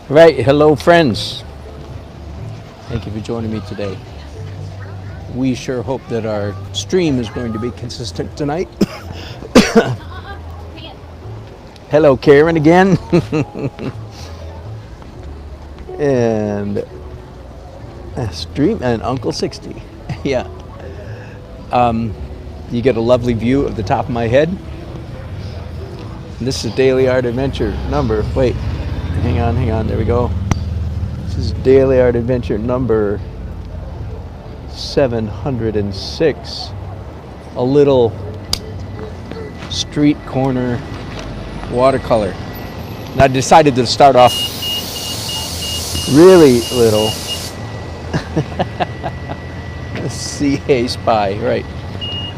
Right, hello friends. Thank you for joining me today. We sure hope that our stream is going to be consistent tonight. Hello Karen again. And stream and Uncle 60. Yeah. You get a lovely view of the top of my head. This is Daily Art Adventure number, wait, hang on, there we go. This is Daily Art Adventure number 706. A little street corner watercolor. And I decided to start off really little. CA Spy, right.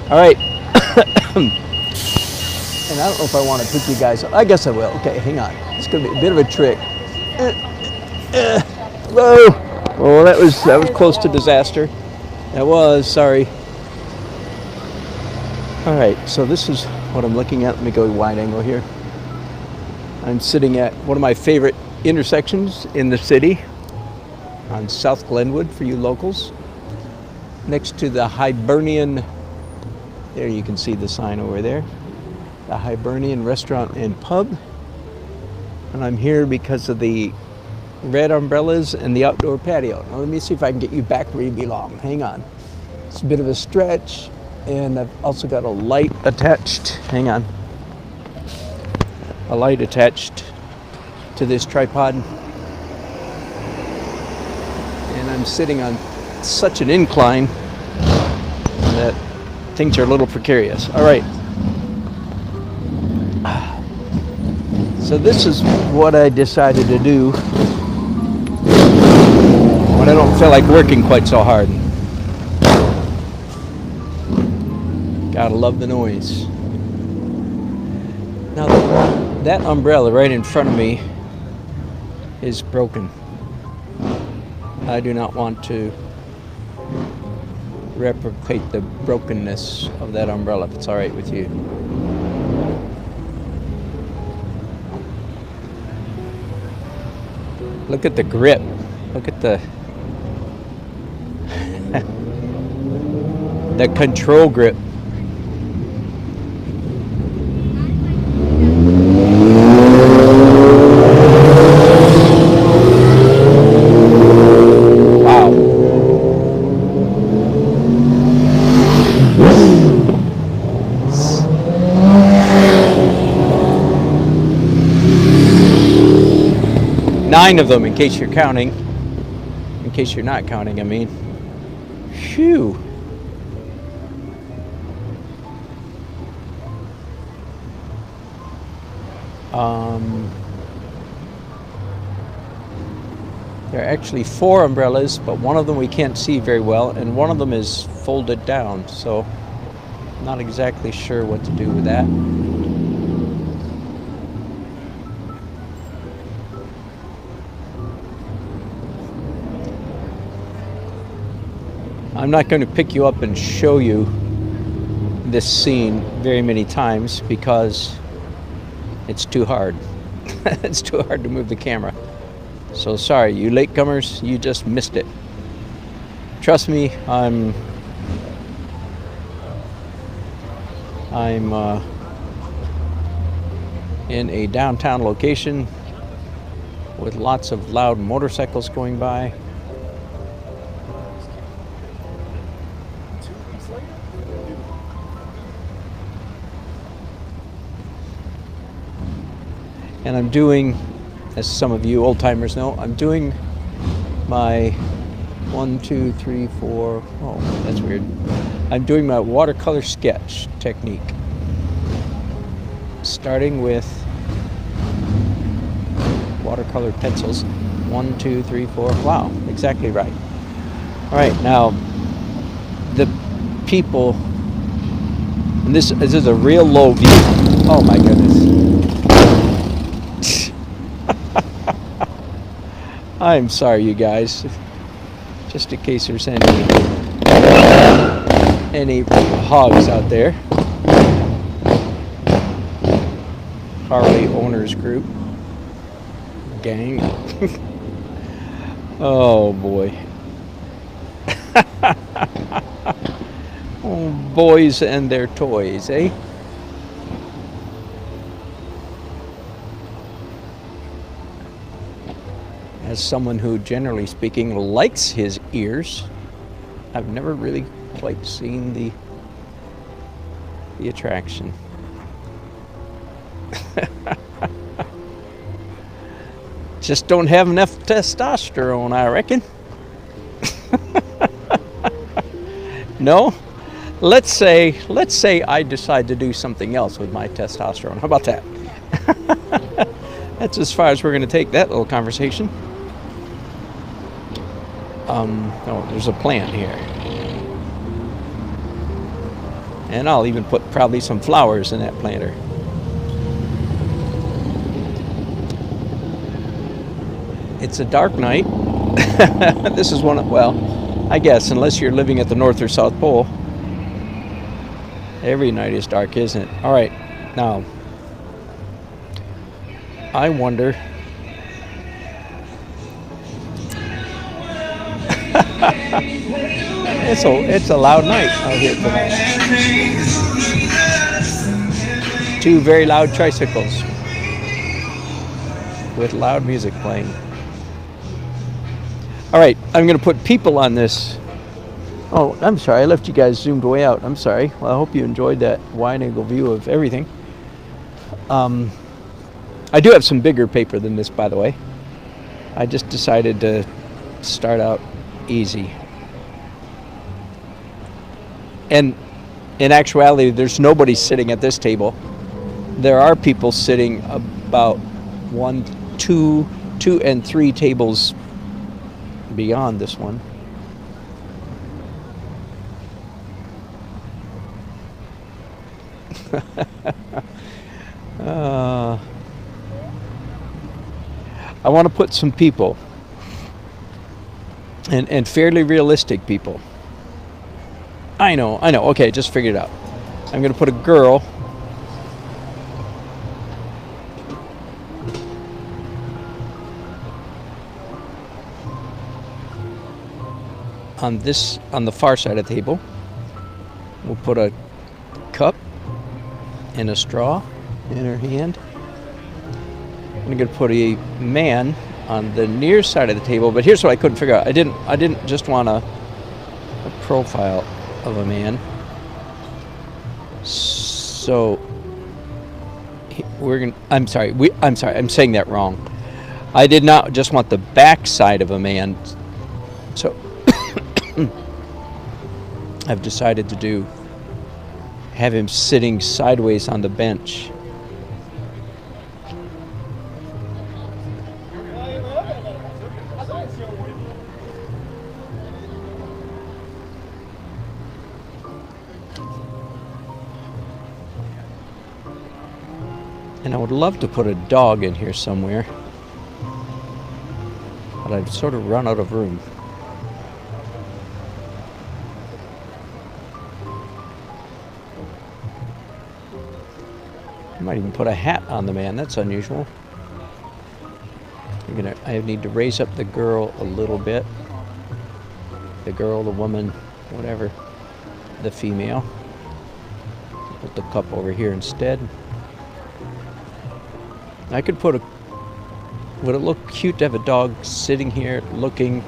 All right. And I don't know if I want to pick you guys up. I guess I will. Okay, hang on. It's going to be a bit of a trick. Hello. Oh, that was close to disaster. That was, sorry. All right, so this is what I'm looking at. Let me go wide angle here. I'm sitting at one of my favorite intersections in the city on South Glenwood for you locals, next to the Hibernian. There you can see the sign over there. The Hibernian Restaurant and Pub. And I'm here because of the red umbrellas and the outdoor patio. Now let me see if I can get you back where you belong. Hang on. It's a bit of a stretch, and I've also got a light attached. Hang on. A light attached to this tripod. And I'm sitting on such an incline that things are a little precarious. All right. So this is what I decided to do when I don't feel like working quite so hard. Gotta love the noise. Now that umbrella right in front of me is broken. I do not want to replicate the brokenness of that umbrella, if it's all right with you. Look at the grip. Look at the the control grip. Wow. Nine of them, in case you're counting. In case you're not counting, I mean. Phew. There are actually 4 umbrellas, but one of them we can't see very well, and one of them is folded down, so I'm not exactly sure what to do with that. I'm not going to pick you up and show you this scene very many times because it's too hard. It's too hard to move the camera. So sorry, you latecomers, you just missed it. Trust me, I'm in a downtown location with lots of loud motorcycles going by. And I'm doing, as some of you old timers know, I'm doing my 1, 2, 3, 4. Oh, that's weird. I'm doing my watercolor sketch technique. Starting with watercolor pencils. 1, 2, 3, 4. Wow, exactly right. All right, now the people, and this is a real low view. Oh my goodness. I'm sorry, you guys. Just in case there's any hogs out there. Harley owners group. Gang. Oh boy. Oh, boys and their toys, eh? As someone who, generally speaking, likes his ears, I've never really quite seen the attraction. Just don't have enough testosterone, I reckon. No? Let's say I decide to do something else with my testosterone. How about that? That's as far as we're going to take that little conversation. Oh, there's a plant here. And I'll even put probably some flowers in that planter. It's a dark night. This is one of, well, I guess, unless you're living at the North or South Pole. Every night is dark, isn't it? All right, now, I wonder... It's a loud night out here tonight. Two very loud tricycles with loud music playing. All right, I'm going to put people on this. Oh, I'm sorry, I left you guys zoomed way out. I'm sorry. Well, I hope you enjoyed that wide-angle view of everything. I do have some bigger paper than this, by the way. I just decided to start out easy. And in actuality, there's nobody sitting at this table. There are people sitting about 1, 2, and 3 tables beyond this one. I want to put some people, and fairly realistic people. I know. Okay, just figured it out. I'm going to put a girl on the far side of the table. We'll put a cup and a straw in her hand. I'm going to put a man on the near side of the table, but here's what I couldn't figure out. I didn't just want a profile of a man. So I'm sorry, I'm saying that wrong. I did not just want the back side of a man. So I've decided to have him sitting sideways on the bench. And I would love to put a dog in here somewhere, but I've sort of run out of room. I might even put a hat on the man. That's unusual. I need to raise up the girl a little bit. The girl, the woman, whatever. The female. Put the cup over here instead. I could put would it look cute to have a dog sitting here looking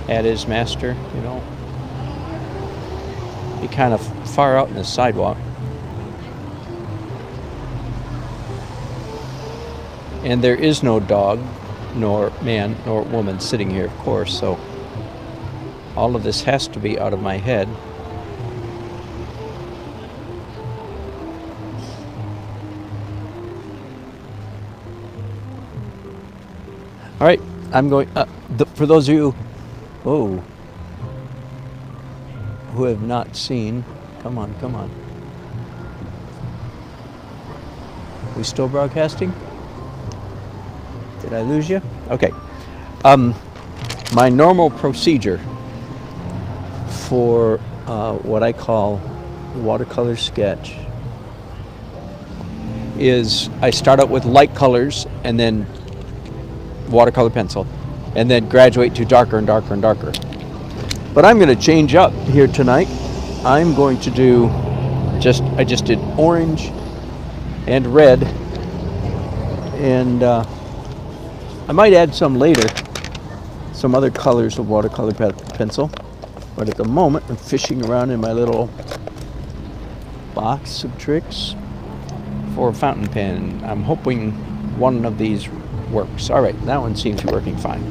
at his master, you know? Be kind of far out in the sidewalk. And there is no dog, nor man, nor woman sitting here, of course, so All of this has to be out of my head. All right, I'm going, for those of you, who have not seen, come on. We still broadcasting? Did I lose you? Okay. My normal procedure for what I call watercolor sketch is I start out with light colors and then watercolor pencil, and then graduate to darker and darker and darker. But I'm going to change up here tonight. I'm going to do I just did orange and red, and I might add some later, some other colors of watercolor pencil. But at the moment, I'm fishing around in my little box of tricks for a fountain pen. I'm hoping one of these works. All right, that one seems to be working fine.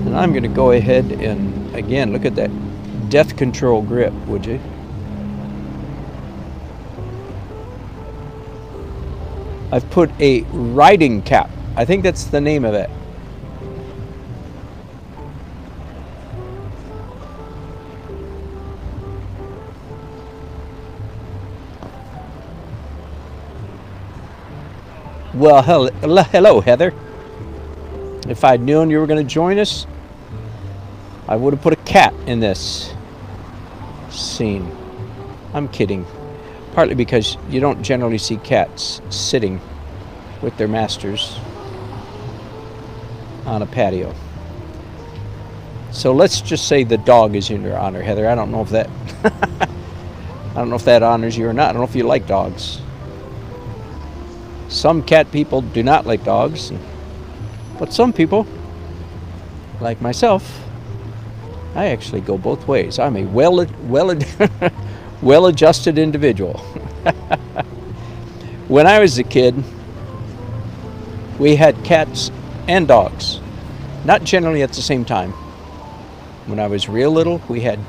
And I'm going to go ahead and, again, look at that death control grip, would you? I've put a riding cap. I think that's the name of it. Well, hello, Heather. If I'd known you were going to join us, I would have put a cat in this scene. I'm kidding. Partly because you don't generally see cats sitting with their masters on a patio. So let's just say the dog is in your honor, Heather. I don't know if that I don't know if that honors you or not. I don't know if you like dogs. Some cat people do not like dogs, but some people, like myself, I actually go both ways. I'm a well-adjusted individual. When I was a kid, we had cats and dogs, not generally at the same time. When I was real little, we had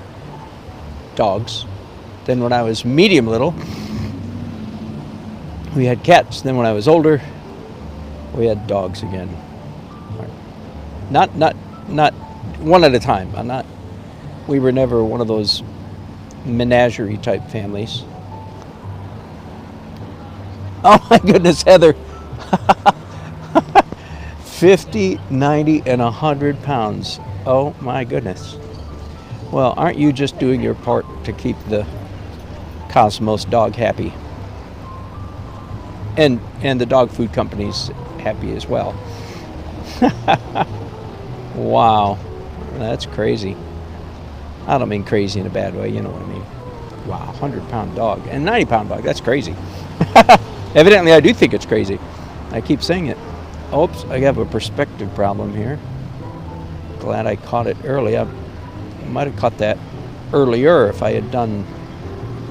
dogs. Then when I was medium little, we had cats. Then when I was older, we had dogs again. Not one at a time. We were never one of those menagerie type families. Oh my goodness, Heather. 50, 90, and 100 pounds. Oh my goodness. Well, aren't you just doing your part to keep the cosmos dog happy? And the dog food companies happy as well. Wow, that's crazy. I don't mean crazy in a bad way, you know what I mean. Wow, 100-pound dog and 90-pound dog, that's crazy. Evidently, I do think it's crazy. I keep saying it. Oops, I have a perspective problem here. Glad I caught it early. I might have caught that earlier if I had done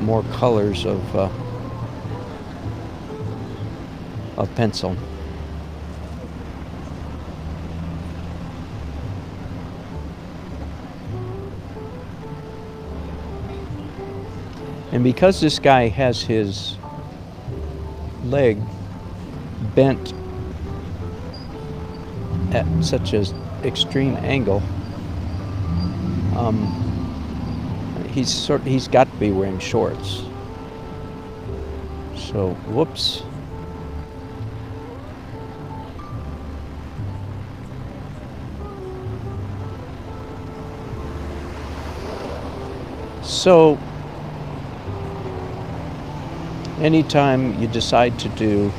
more colors of pencil. And because this guy has his leg bent at such an extreme angle, he's got to be wearing shorts. So, whoops. So, anytime you decide to do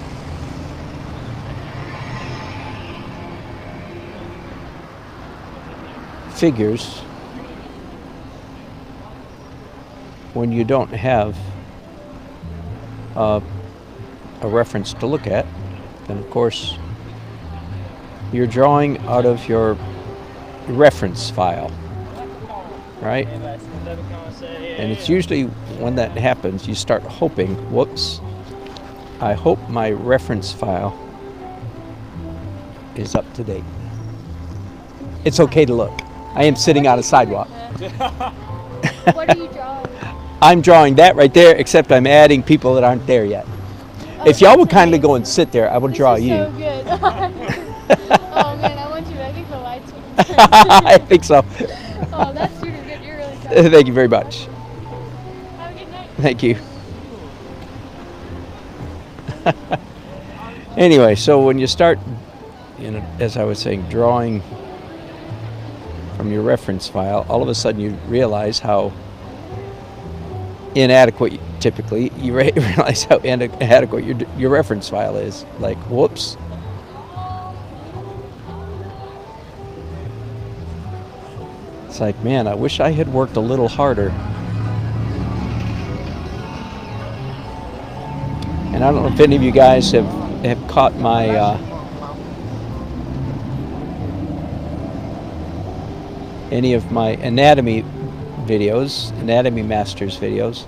figures, when you don't have a reference to look at, then of course you're drawing out of your reference file, right? And it's usually when that happens, you start hoping, whoops, I hope my reference file is up to date. It's okay to look. I am sitting on a sidewalk. What are you drawing? I'm drawing that right there, except I'm adding people that aren't there yet. If y'all would kindly go and sit there, I will draw This is you. so good. Oh man, I want you. I think the lights will turn. I think so. Oh, that's super good. You're really talented. Thank you very much. Have a good night. Thank you. Anyway, so when you start, as I was saying, drawing from your reference file, all of a sudden you realize how inadequate, typically, you realize how inadequate your reference file is. Like, whoops. It's like, man, I wish I had worked a little harder. And I don't know if any of you guys have caught my any of my anatomy videos, Anatomy Masters videos.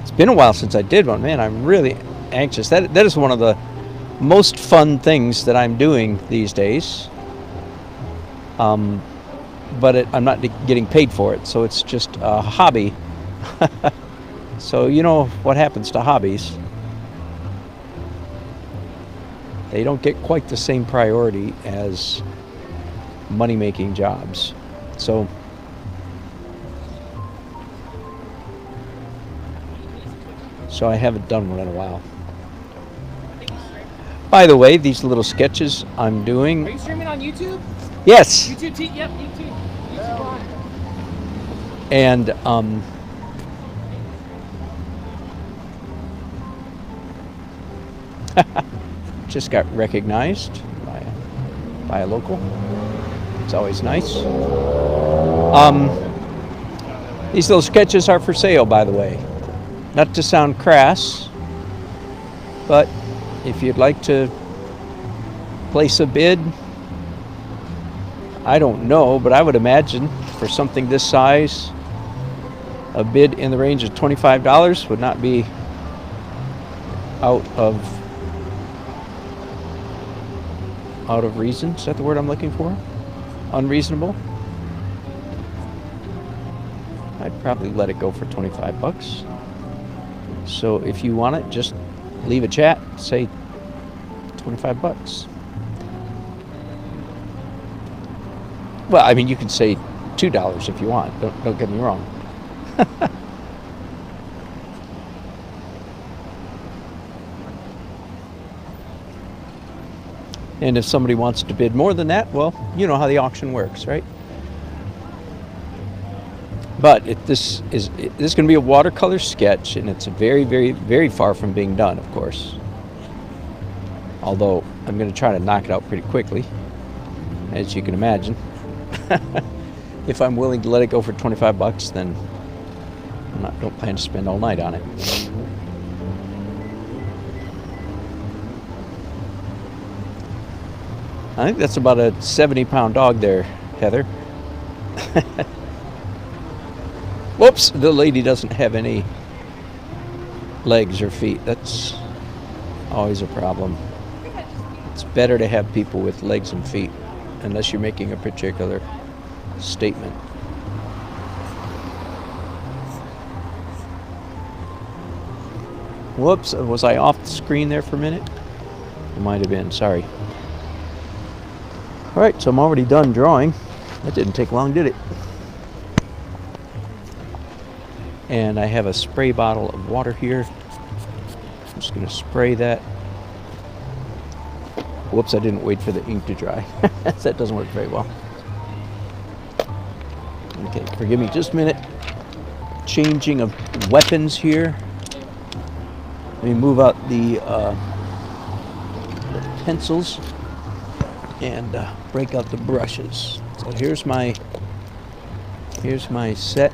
It's been a while since I did one. Man, I'm really anxious. That is one of the most fun things that I'm doing these days. But I'm not getting paid for it, so it's just a hobby. So you know what happens to hobbies. They don't get quite the same priority as money-making jobs. So I haven't done one in a while. By the way, these little sketches I'm doing. Are you streaming on YouTube? Yes. YouTube, yep, YouTube. YouTube on. And just got recognized by a local. It's always nice. These little sketches are for sale, by the way. Not to sound crass, but if you'd like to place a bid, I don't know, but I would imagine for something this size, a bid in the range of $25 would not be out of reason. Is that the word I'm looking for? Unreasonable? I'd probably let it go for $25. So if you want it, just leave a chat, say $25. Well, I mean, you can say $2 if you want. Don't get me wrong. And if somebody wants to bid more than that, well, you know how the auction works, right? But this is going to be a watercolor sketch, and it's very, very, very far from being done, of course. Although I'm going to try to knock it out pretty quickly, as you can imagine. If I'm willing to let it go for $25, then I don't plan to spend all night on it. I think that's about a 70-pound dog there, Heather. Whoops, the lady doesn't have any legs or feet. That's always a problem. It's better to have people with legs and feet, unless you're making a particular statement. Whoops, was I off the screen there for a minute? I might have been, sorry. All right, so I'm already done drawing. That didn't take long, did it? And I have a spray bottle of water here. I'm just going to spray that. Whoops, I didn't wait for the ink to dry. That doesn't work very well. Okay, forgive me just a minute. Changing of weapons here. Let me move out the pencils and break out the brushes. So here's my set.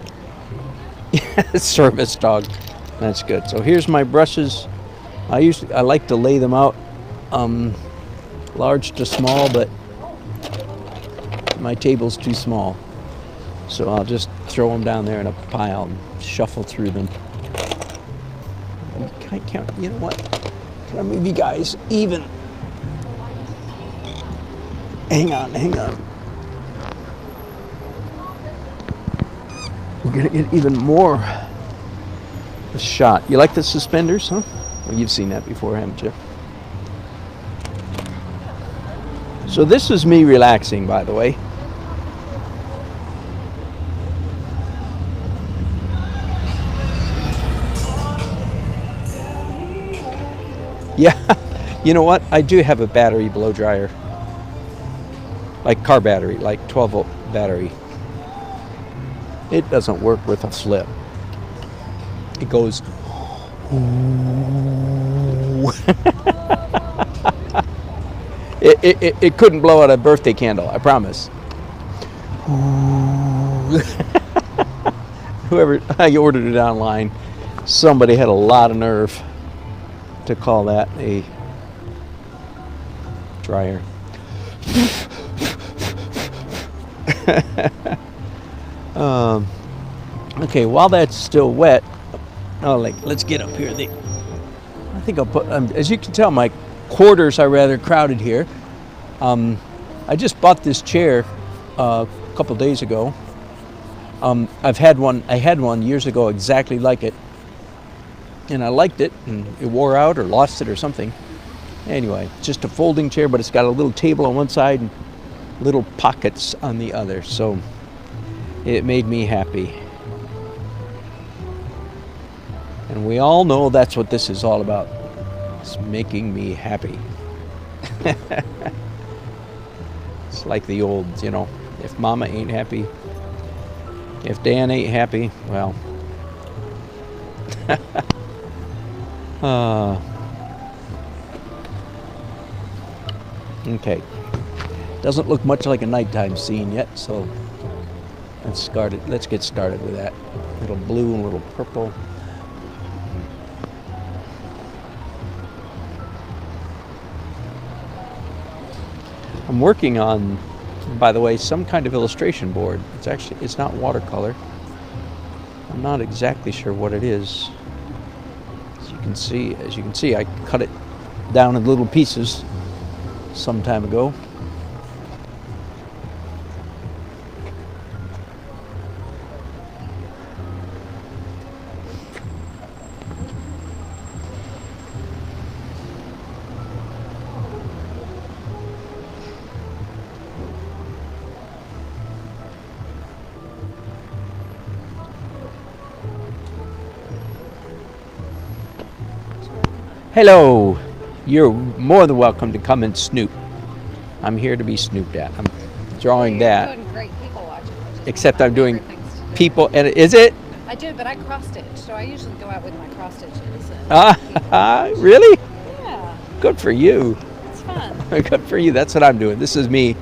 Service dog. That's good. So here's my brushes. I like to lay them out large to small, but my table's too small. So I'll just throw them down there in a pile and shuffle through them. Can I count? You know what? Can I move you guys even? Hang on. gonna get even more shot. You like the suspenders, huh? Well, you've seen that before, haven't you? So this is me relaxing, by the way. Yeah, you know what? I do have a battery blow dryer. Like car battery, like 12-volt battery. It doesn't work with a flip. It goes. It couldn't blow out a birthday candle, I promise. Whoever I ordered it online, somebody had a lot of nerve to call that a dryer. Okay, while that's still wet, let's get up here. I think I'll put, as you can tell, my quarters are rather crowded here. I just bought this chair a couple days ago. I had one years ago exactly like it, and I liked it, and it wore out or lost it or something. Anyway, just a folding chair, but it's got a little table on one side and little pockets on the other, so it made me happy. And we all know that's what this is all about. It's making me happy. It's like the old, if mama ain't happy, if Dan ain't happy, well. Okay. Doesn't look much like a nighttime scene yet, so let's get started with that. A little blue and a little purple. I'm working on, by the way, some kind of illustration board. It's not watercolor. I'm not exactly sure what it is. As you can see, I cut it down in little pieces some time ago. Hello, you're more than welcome to come and snoop. I'm here to be snooped at. I'm drawing that. Doing great people watching. Except I'm doing people, and is it? I do, but I cross stitch, so I usually go out with my cross stitches. Really? Yeah. Good for you. It's fun. Good for you. That's what I'm doing. This is me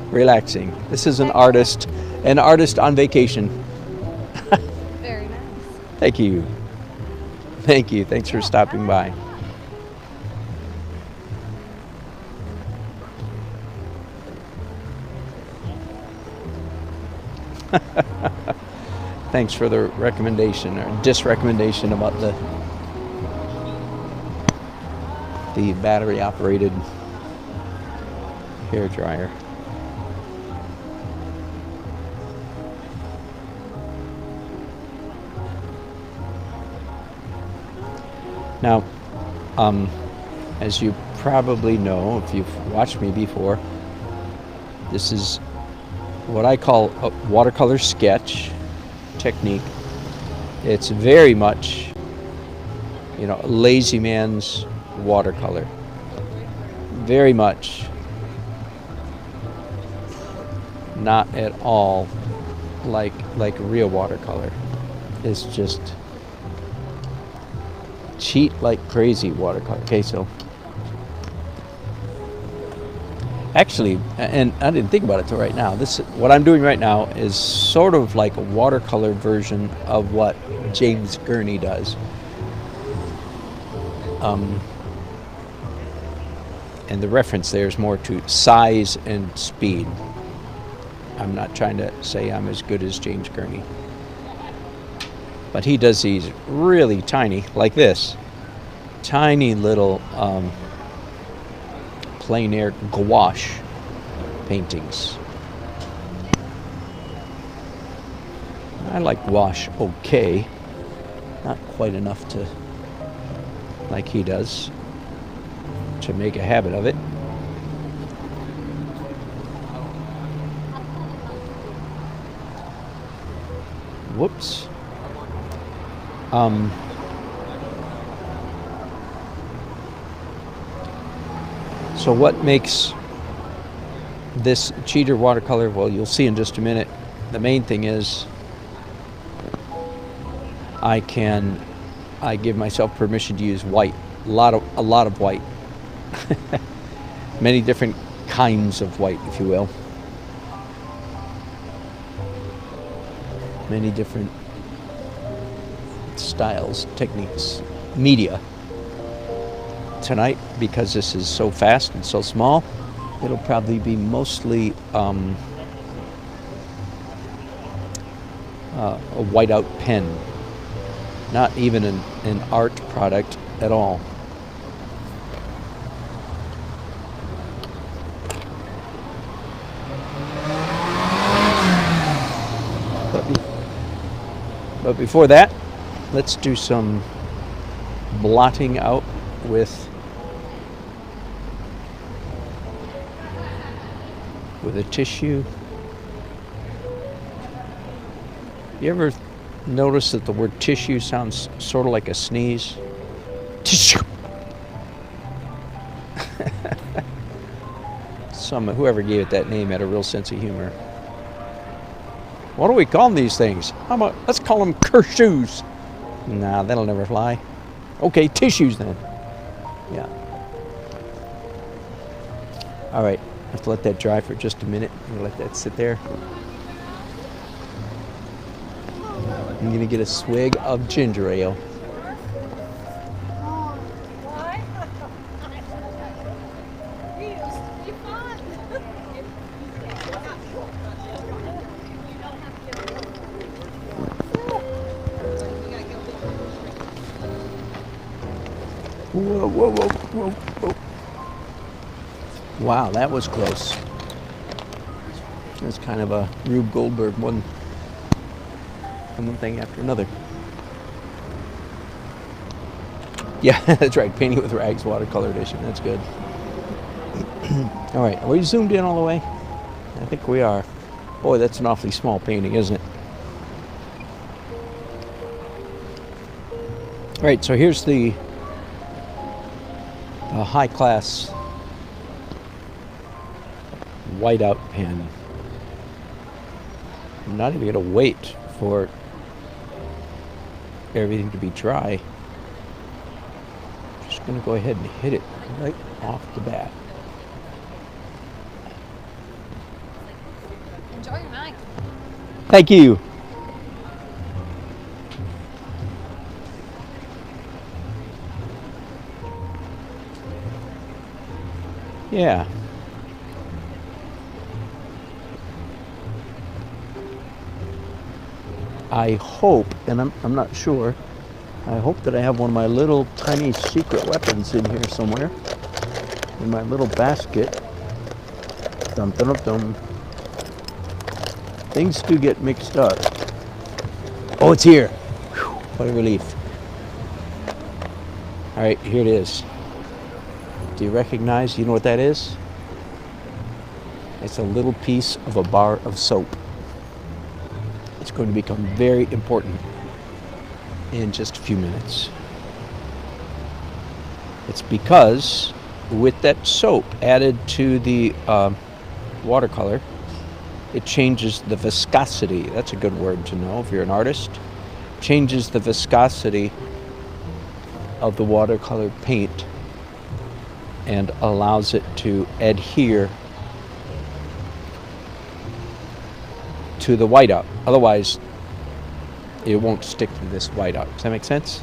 relaxing. This is an artist on vacation. Very nice. Thank you. Thanks for stopping by. Thanks for the recommendation or disrecommendation about the battery operated hair dryer. Now, as you probably know, if you've watched me before, this is what I call a watercolor sketch technique. It's very much, lazy man's watercolor. Very much not at all like real watercolor. It's just cheat like crazy watercolor. Okay, so actually, and I didn't think about it till right now, what I'm doing right now is sort of like a watercolor version of what James Gurney does. And the reference there is more to size and speed. I'm not trying to say I'm as good as James Gurney. But he does these really tiny, like this, tiny little plein air gouache paintings. I like wash okay. Not quite enough to, like he does, to make a habit of it. Whoops. So what makes this cheater watercolor? Well, you'll see in just a minute. The main thing is I give myself permission to use white, a lot of white, many different kinds of white, if you will, many different styles, techniques, media. Tonight, because this is so fast and so small, it'll probably be mostly a whiteout pen, not even an art product at all. But before that, let's do some blotting out with a tissue. You ever notice that the word tissue sounds sort of like a sneeze? Tissue. Whoever gave it that name had a real sense of humor. What do we call these things? Let's call them kershoes. Nah, that'll never fly. Okay, tissues then. Yeah. All right. I have to let that dry for just a minute. I'm gonna let that sit there. I'm gonna get a swig of ginger ale. Why? You used to be fun. Whoa, whoa, whoa, whoa, whoa. Wow, that was close. That's kind of a Rube Goldberg one thing after another. Yeah, that's right. Painting with Rags watercolor edition. That's good. All right, are we zoomed in all the way? I think we are. Boy, that's an awfully small painting, isn't it? All right, so here's the high-class whiteout pen. I'm not even going to wait for everything to be dry. Just going to go ahead and hit it right off the bat. Enjoy your night. Thank you. Yeah. I hope, and I'm not sure, I hope that I have one of my little tiny secret weapons in here somewhere. In my little basket. Dum dum dum. Things do get mixed up. Oh, it's here. Whew, what a relief. All right, here it is. Do you recognize, you know what that is? It's a little piece of a bar of soap. It's going to become very important in just a few minutes. It's because with that soap added to the watercolor, it changes the viscosity. That's a good word to know if you're an artist. Changes the viscosity of the watercolor paint and allows it to adhere to the whiteout. Otherwise, it won't stick to this whiteout. Does that make sense?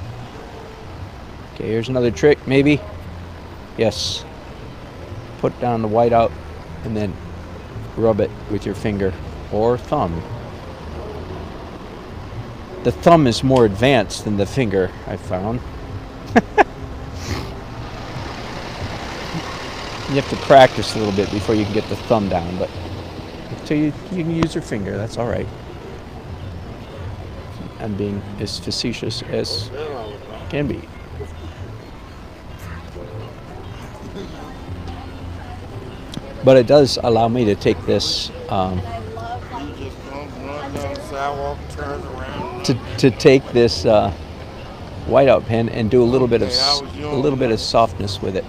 Okay, here's another trick, maybe. Yes. Put down the whiteout and then rub it with your finger or thumb. The thumb is more advanced than the finger, I found. You have to practice a little bit before you can get the thumb down, but until you can use your finger, that's all right. I'm being as facetious as can be. But it does allow me to take this You just run down the sidewalk, turn around. to take this whiteout pen and do a little bit of softness with it.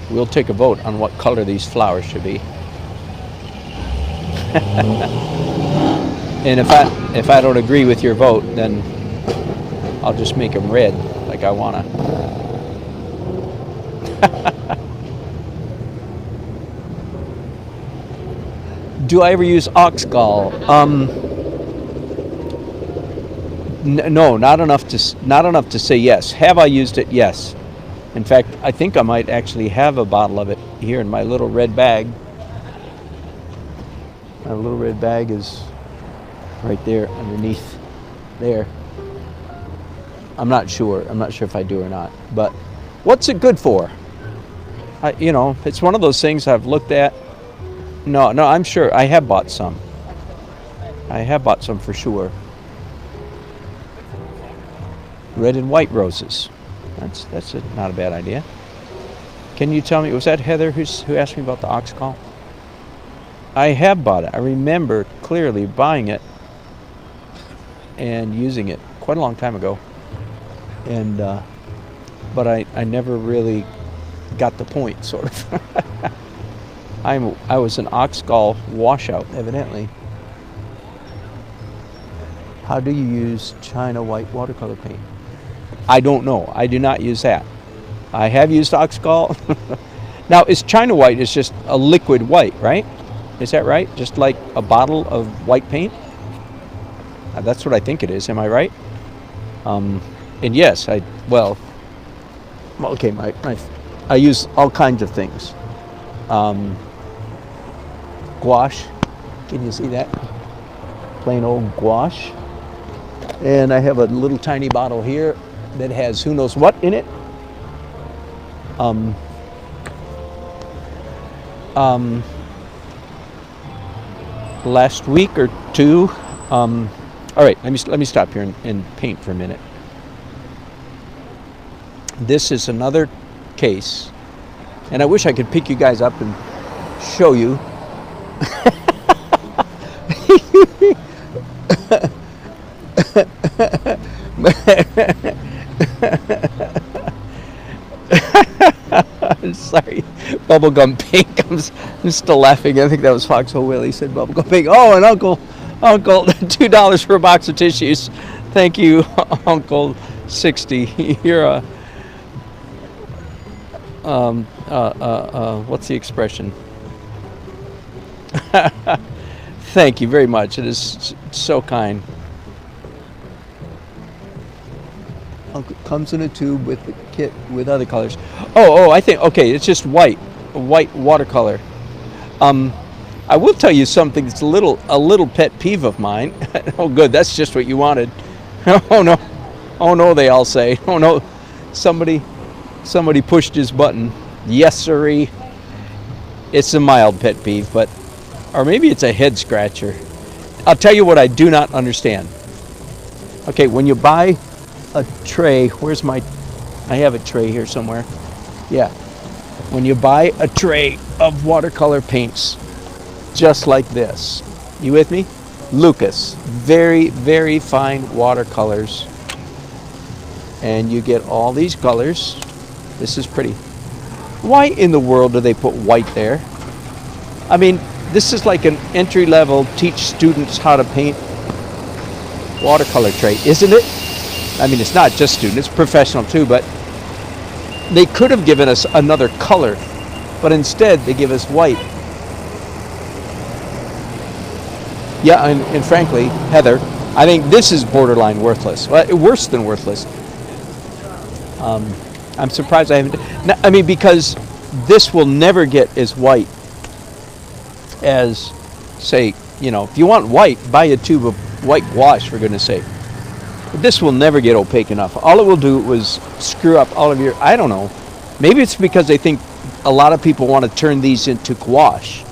We'll take a vote on what color these flowers should be. And if I don't agree with your vote, then I'll just make them red like I wanna. Do I ever use ox gall? No, not enough to say yes. Have I used it? Yes. In fact, I think I might actually have a bottle of it here in my little red bag. My little red bag is right there underneath there. I'm not sure if I do or not. But what's it good for? It's one of those things I've looked at. No, I'm sure I have bought some. I have bought some for sure. Red and white roses. That's not a bad idea. Can you tell me, was that Heather who asked me about the ox gall? I have bought it. I remember clearly buying it and using it quite a long time ago. And but I never really got the point, sort of. I was an ox gall washout, evidently. How do you use China white watercolor paint? I don't know. I do not use that. I have used ox gall. Now, China white is just a liquid white, right? Is that right? Just like a bottle of white paint? That's what I think it is. Am I right? And yes, I use all kinds of things. Gouache. Can you see that? Plain old gouache. And I have a little tiny bottle here that has who knows what in it. Last week or two. All right, let me stop here and paint for a minute. This is another case, and I wish I could pick you guys up and show you. Sorry, bubblegum pink. I'm still laughing. I think that was Foxhole Willie said bubblegum pink. Oh, and Uncle, $2 for a box of tissues. Thank you, Uncle 60. You're what's the expression? Thank you very much. It is so kind. Comes in a tube with the kit with other colors. I think, okay, it's just white watercolor. I will tell you something that's a little pet peeve of mine. Oh, good, that's just what you wanted. Oh no, they all say. Oh no, somebody pushed his button. Yes, sirree. It's a mild pet peeve, or maybe it's a head scratcher. I'll tell you what I do not understand. Okay, when you buy a tray, I have a tray here somewhere. Yeah. When you buy a tray of watercolor paints, just like this, you with me? Lucas, very, very fine watercolors. And you get all these colors. This is pretty. Why in the world do they put white there? I mean, this is like an entry-level teach students how to paint watercolor tray, isn't it? I mean, it's not just students, it's professional too, but they could have given us another color, but instead they give us white. Yeah, and frankly, Heather, I think this is borderline worthless. Well, worse than worthless. I'm surprised I haven't. I mean, because this will never get as white as, say, if you want white, buy a tube of white gouache, for goodness sake. This will never get opaque enough. All it will do was screw up all of your, I don't know. Maybe it's because they think a lot of people want to turn these into gouache.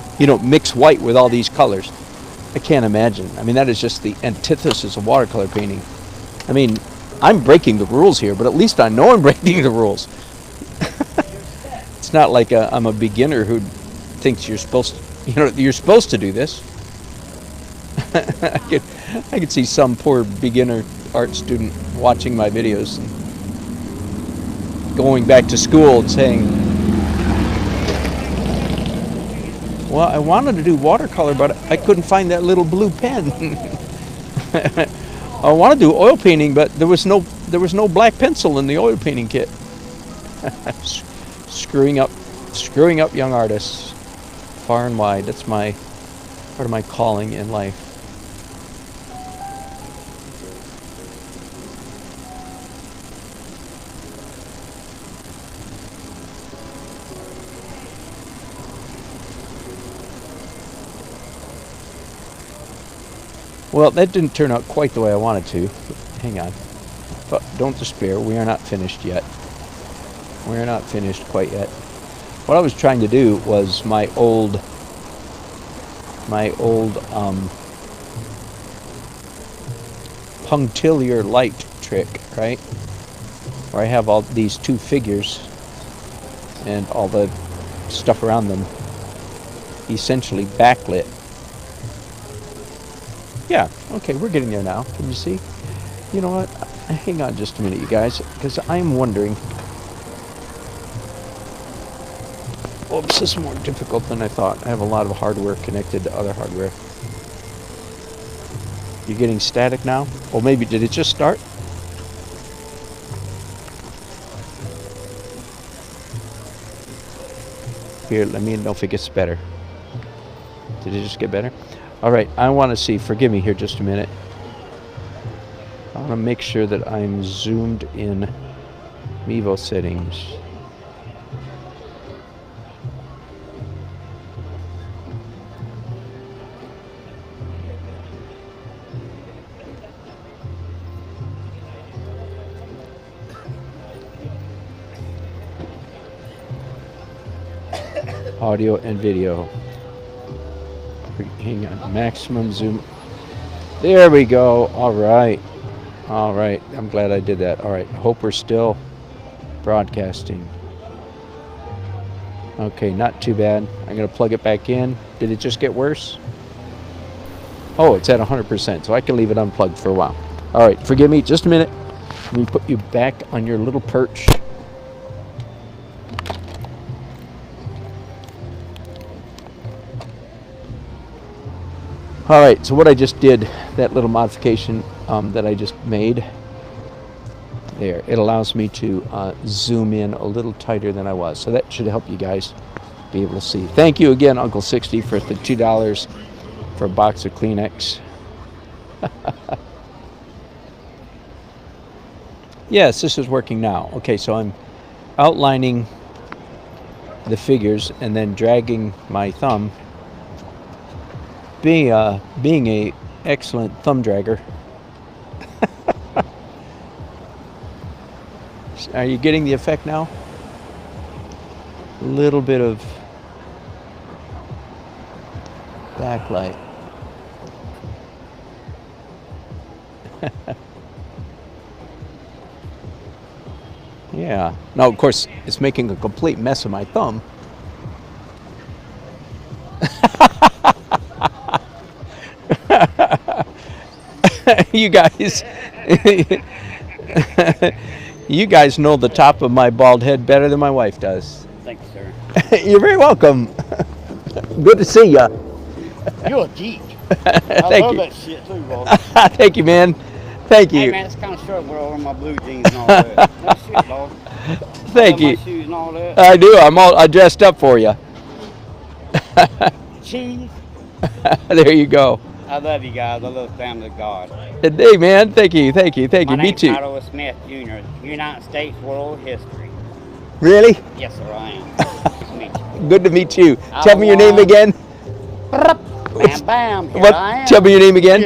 Mix white with all these colors. I can't imagine. I mean, that is just the antithesis of watercolor painting. I mean, I'm breaking the rules here, but at least I know I'm breaking the rules. It's not like I'm a beginner who thinks you're supposed to do this. I could see some poor beginner art student watching my videos and going back to school and saying, well, I wanted to do watercolor, but I couldn't find that little blue pen. I want to do oil painting, but there was no black pencil in the oil painting kit. Screwing up young artists far and wide. That's part of my calling in life. Well, that didn't turn out quite the way I wanted to. Hang on. But don't despair. We are not finished yet. We're not finished quite yet. What I was trying to do was my old punctiliar light trick, right? Where I have all these two figures and all the stuff around them essentially backlit. Yeah, okay, we're getting there now. Can you see? You know what? Hang on just a minute, you guys, because I'm wondering. Oops, this is more difficult than I thought. I have a lot of hardware connected to other hardware. You're getting static now? Well, maybe, did it just start? Here, let me know if it gets better. Did it just get better? All right, I want to see, forgive me here just a minute. I want to make sure that I'm zoomed in Mevo settings. Audio and video. Hang on, maximum zoom. There we go. All right. I'm glad I did that. All right. Hope we're still broadcasting. Okay, not too bad. I'm going to plug it back in. Did it just get worse? Oh, it's at 100%, so I can leave it unplugged for a while. All right, forgive me. Just a minute. Let me put you back on your little perch. All right, so what I just did, that little modification that I just made, there, it allows me to zoom in a little tighter than I was. So that should help you guys be able to see. Thank you again, Uncle 60, for the $2 for a box of Kleenex. Yes, this is working now. Okay, so I'm outlining the figures and then dragging my thumb. Being a excellent thumb dragger. Are you getting the effect now? A little bit of backlight. Yeah. Now, of course, it's making a complete mess of my thumb. You guys, you guys know the top of my bald head better than my wife does. Thank you, sir. You're very welcome. Good to see you. You're a geek. Thank love you. that shit too, bro. Thank you, man. Thank you. Hey, man, it's kind of short wear over my blue jeans and all that. No shit, dog. Thank you. My shoes and all that. I do. I dressed up for you. Cheese. There you go. I love you guys. I love the family of God. Hey, man. Thank you. My Me name's too. Otto Smith Jr. United States World History. Really? Yes, sir, I am. Nice to meet you. Good to meet you. Tell me your name again. Bam, bam. Here What? I am. Tell me your name again.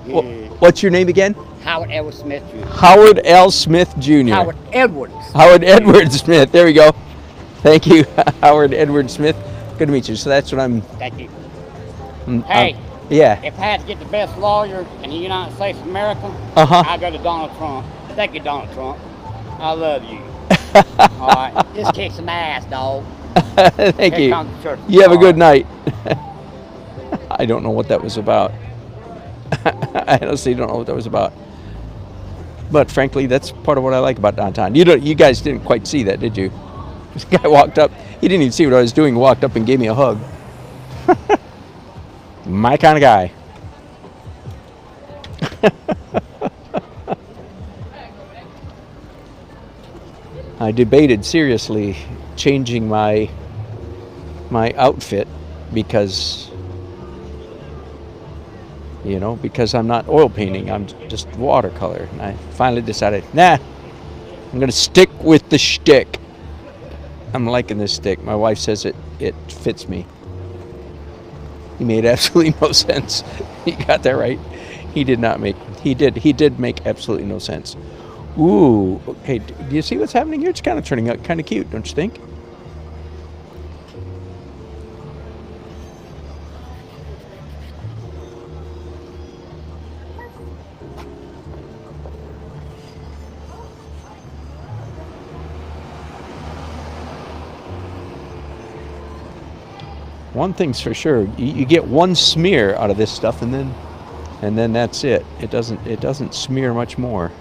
Yeah. What's your name again? Howard Edward Smith Jr. Howard L. Smith Jr. Howard Edwards. Howard Edward Smith. There we go. Thank you, Howard Edward Smith. Good to meet you. So that's what I'm. Thank you. I'm- Hey, yeah. if I had to get the best lawyer in the United States of America, Uh-huh. I'd go to Donald Trump. Thank you, Donald Trump. I love you. All right, just kick some ass, dog. Thank Here you. comes the church. You have a All good right. night. I don't know what that was about. I honestly don't know what that was about. But frankly, that's part of what I like about downtown. You guys didn't quite see that, did you? This guy walked up. He didn't even see what I was doing. Walked up and gave me a hug. My kind of guy. I debated seriously changing my outfit because because I'm not oil painting, I'm just watercolor. And I finally decided, nah, I'm gonna stick with the shtick. I'm liking this stick. My wife says it fits me. He made absolutely no sense. He got that right. He did make absolutely no sense. Ooh, okay, do you see what's happening here? It's kind of turning out kind of cute, don't you think? One thing's for sure, you get one smear out of this stuff and then that's it. It doesn't smear much more.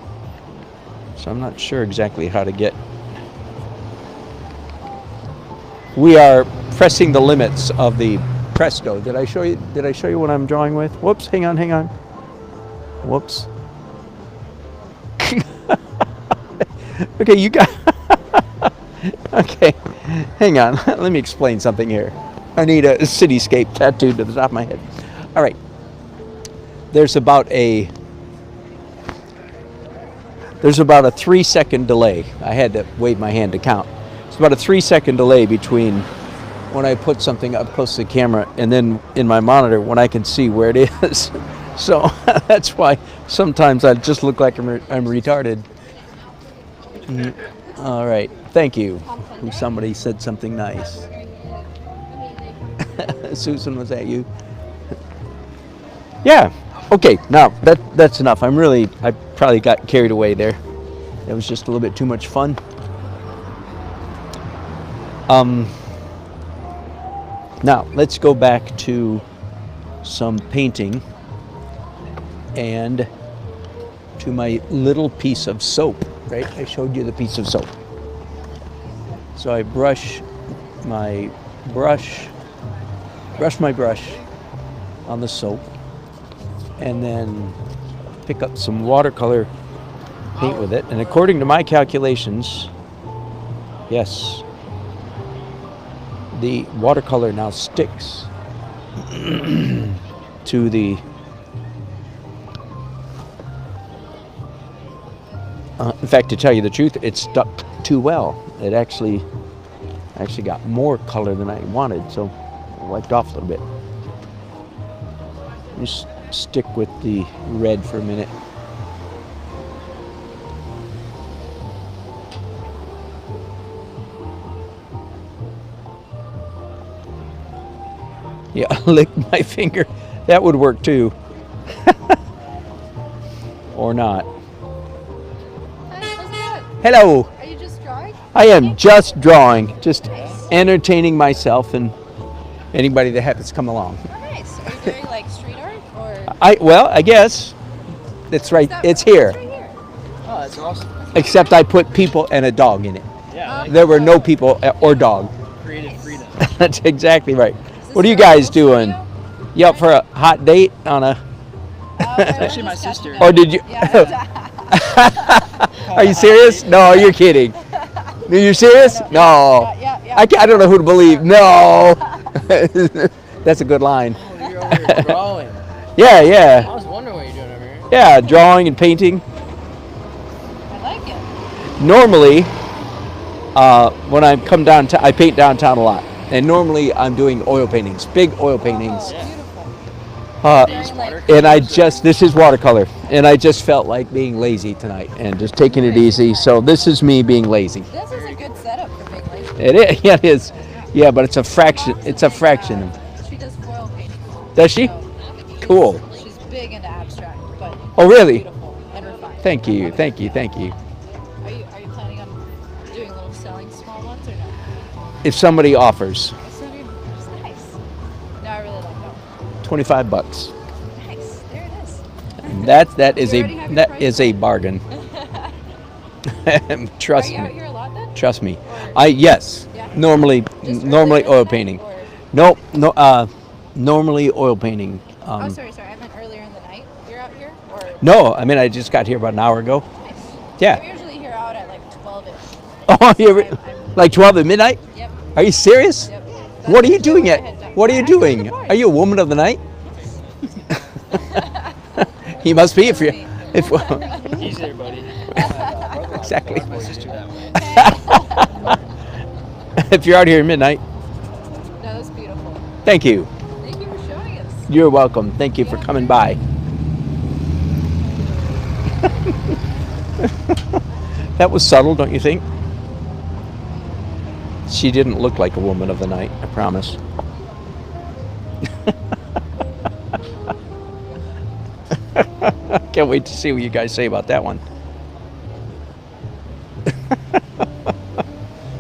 So I'm not sure exactly how to get. We are pressing the limits of the Presto. Did I show you what I'm drawing with? Whoops, hang on. Whoops. Okay, you got okay, hang on. Let me explain something here. I need a cityscape tattooed to the top of my head. All right. There's about a 3-second delay. I had to wave my hand to count. It's about a 3-second delay between when I put something up close to the camera and then in my monitor when I can see where it is. So that's why sometimes I just look like I'm retarded. All right. Thank you. Somebody said something nice. Susan, was that you? Yeah. Okay. Now that's enough. I probably got carried away there. It was just a little bit too much fun. Now let's go back to some painting and to my little piece of soap. Right? I showed you the piece of soap. So I brush my brush on the soap and then pick up some watercolor paint with it. And according to my calculations, yes, the watercolor now sticks to the in fact, to tell you the truth, it stuck too well. It actually got more color than I wanted, so I wiped off a little bit. Just stick with the red for a minute. Yeah, lick my finger. That would work too. Or not. Hello. Are you just drawing? I am just drawing, just entertaining myself and anybody that happens to come along. Oh, nice. Are you doing like street art or? I guess it's right. It's here. It's right here. Oh, that's awesome. Except I put people and a dog in it. Yeah, There were no people or dog. creative freedom. That's exactly right. Is What are this you your guys own doing? studio? You up for a hot date on a? Actually, my sister. Or did you? Are you serious? No, you're kidding. Are you serious? No. Yeah. I don't know who to believe. No. That's a good line. Oh, you're over here drawing. Yeah. I was wondering what you're doing over here. Yeah, drawing and painting. I like it. Normally, when I come downtown, I paint downtown a lot. And normally I'm doing oil paintings, big oil paintings. Oh, beautiful. Very light. And I just, this is watercolor, and I just felt like being lazy tonight and just taking it easy. So this is me being lazy. This is a good setup for being lazy. It is, yeah, it is. Yeah, but it's a fraction. It's a fraction. She does foil painting. Does she? So Cool. she's big into abstract, but Oh, really? beautiful and refined. Thank you, thank you, thank you. Are you planning on doing little selling small ones or no? If somebody offers It's nice. No, I really like that. $25, Nice. There it is. that is You a already have your that price? is a bargain. Trust Are you out me. here a lot then? Trust me. Yes. Yeah. Normally, Just normally earlier in oil the night, painting. or- No, no. Normally oil painting. Oh, sorry. I meant earlier in the night. You're out here, or No, I mean I just got here about an hour ago. nice. Yeah. I'm usually here out at like 12ish. Oh, you're I'm- like 12 at midnight? Yep. Are you serious? Yep. What are you That's doing usually at? I head What are you down. I go to doing? the bars. Are you a woman of the night? You must be if you're if He's there, buddy. exactly. My sister that way. If you're out here at midnight, No, that's beautiful. thank you. Thank you for showing us. You're welcome. Thank you for coming by. That was subtle, don't you think? She didn't look like a woman of the night, I promise. Can't wait to see what you guys say about that one.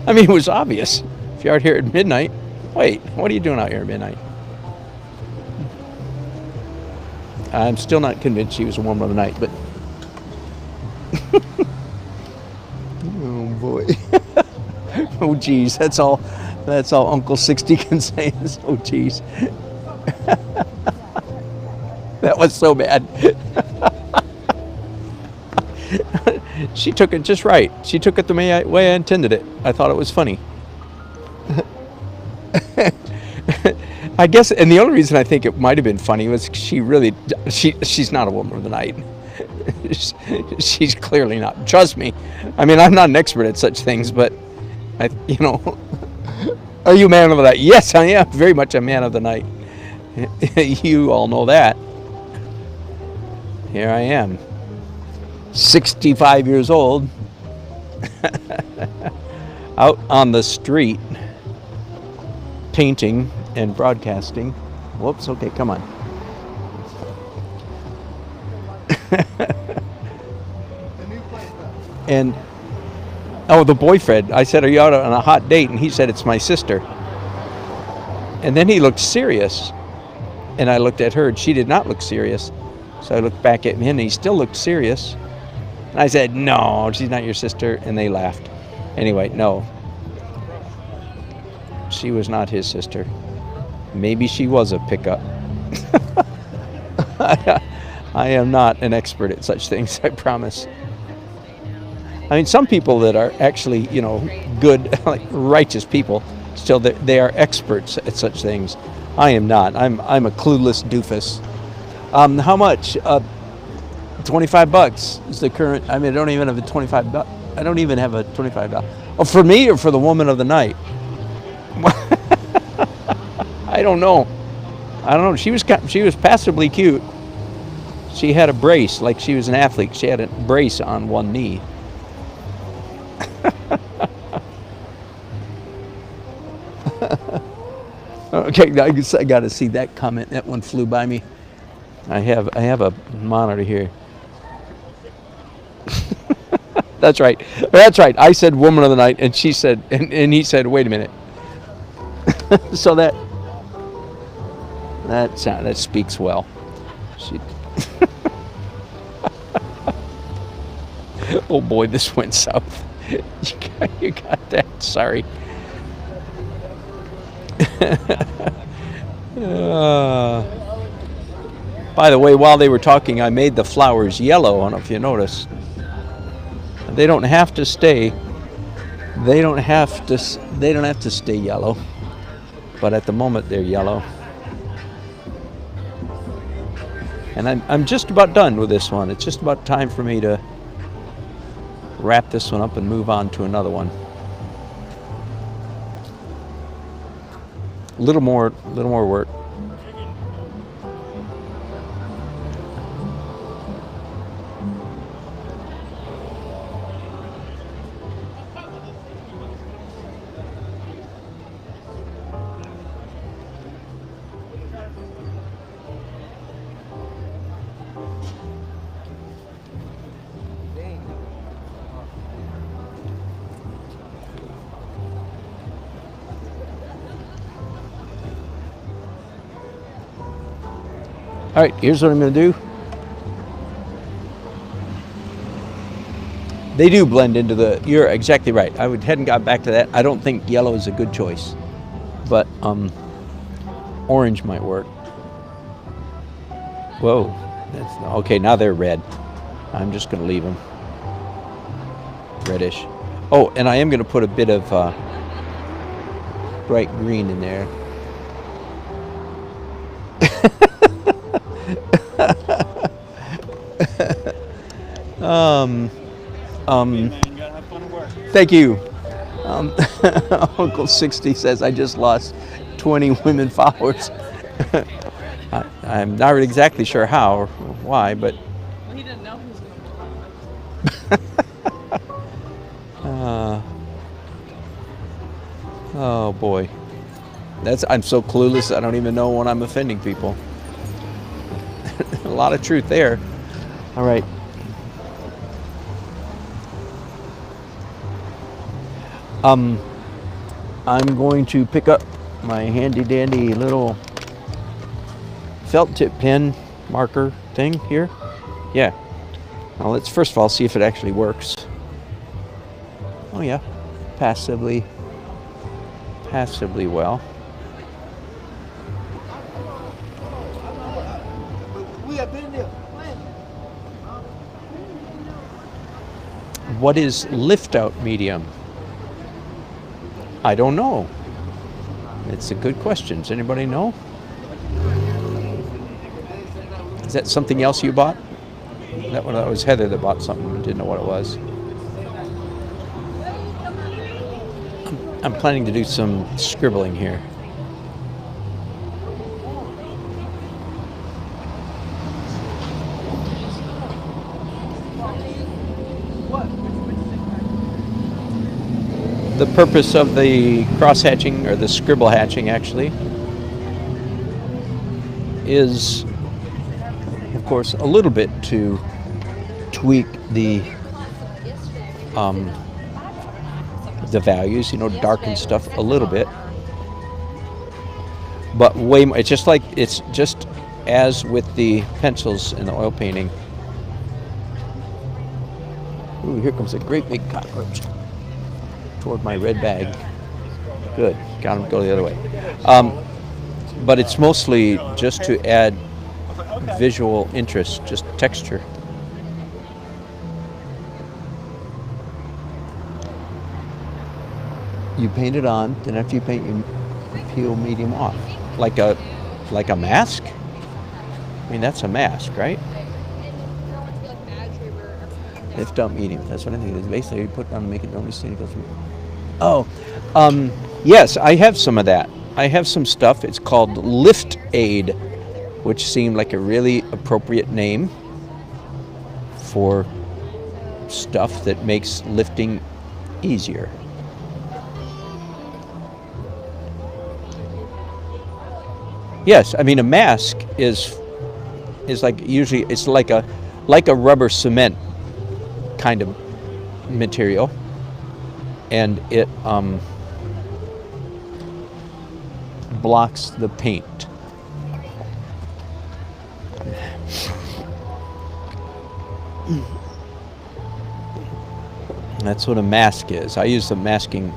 I mean, it was obvious. If you're out here at midnight, wait, what are you doing out here at midnight? I'm still not convinced she was a woman of the night, but. Oh boy. Oh geez, that's all Uncle 60 can say is, oh geez. That was so bad. She took it just right. She took it the way I intended it. I thought it was funny. I guess, and the only reason I think it might have been funny was she's not a woman of the night. She's clearly not. Trust me. I mean, I'm not an expert at such things, but are you a man of the night? Yes, I am very much a man of the night. You all know that. Here I am, 65 years old, out on the street, painting and broadcasting. Whoops, okay, come on. And, the boyfriend, I said, are you out on a hot date? And he said, it's my sister. And then he looked serious. And I looked at her, and she did not look serious. So I looked back at him, and he still looked serious. And I said, no, she's not your sister. And they laughed. Anyway, no. She was not his sister. Maybe she was a pickup. I am not an expert at such things, I promise. I mean, some people that are actually, good, like righteous people, still they are experts at such things. I am not. I'm a clueless doofus. How much? $25 is the current. I mean, I don't even have a $25. I don't even have a $25. Oh, for me or for the woman of the night? I don't know. She was passably cute. She had a brace, like she was an athlete. She had a brace on one knee. Okay, I guess I got to see that comment. That one flew by me. I have a monitor here. That's right. I said woman of the night, and she said, and he said, wait a minute. So that speaks well. Oh boy, this went south. You got that. Sorry. By the way, while they were talking, I made the flowers yellow. I don't know if you noticed. They don't have to stay. They don't have to stay yellow. But at the moment, they're yellow. And I'm just about done with this one. It's just about time for me to wrap this one up and move on to another one. A little more work. All right, here's what I'm going to do. They do blend into the, you're exactly right. Hadn't got back to that. I don't think yellow is a good choice, but orange might work. Whoa, okay, now they're red. I'm just going to leave them reddish. Oh, and I am going to put a bit of bright green in there. Thank you. Uncle 60 says I just lost 20 women followers. I'm not exactly sure how or why, but Well, he didn't know he was going to oh boy, I'm so clueless. I don't even know when I'm offending people. A lot of truth there. All right. I'm going to pick up my handy dandy little felt tip pen marker thing here. Yeah. Now let's first of all see if it actually works. Oh yeah, passively well. What is lift out medium? I don't know. It's a good question. Does anybody know? Is that something else you bought? That was Heather that bought something and didn't know what it was. I'm planning to do some scribbling here. The purpose of the cross hatching, or the scribble hatching actually, is of course a little bit to tweak the values, darken stuff a little bit, but way more. It's just as with the pencils in the oil painting. Ooh, here comes a great big cockroach toward my red bag. Good, got him to go the other way. But it's mostly just to add visual interest, just texture. You paint it on, then after you paint, you peel medium off, like a mask. I mean, that's a mask, right? Lift up medium. That's what I think it is. Basically, you put it on and make it only stand. It goes from. Oh, yes, I have some of that. I have some stuff. It's called Lift Aid, which seemed like a really appropriate name for stuff that makes lifting easier. Yes, I mean a mask is like usually it's like a rubber cement kind of material, and it blocks the paint. That's what a mask is. I use the masking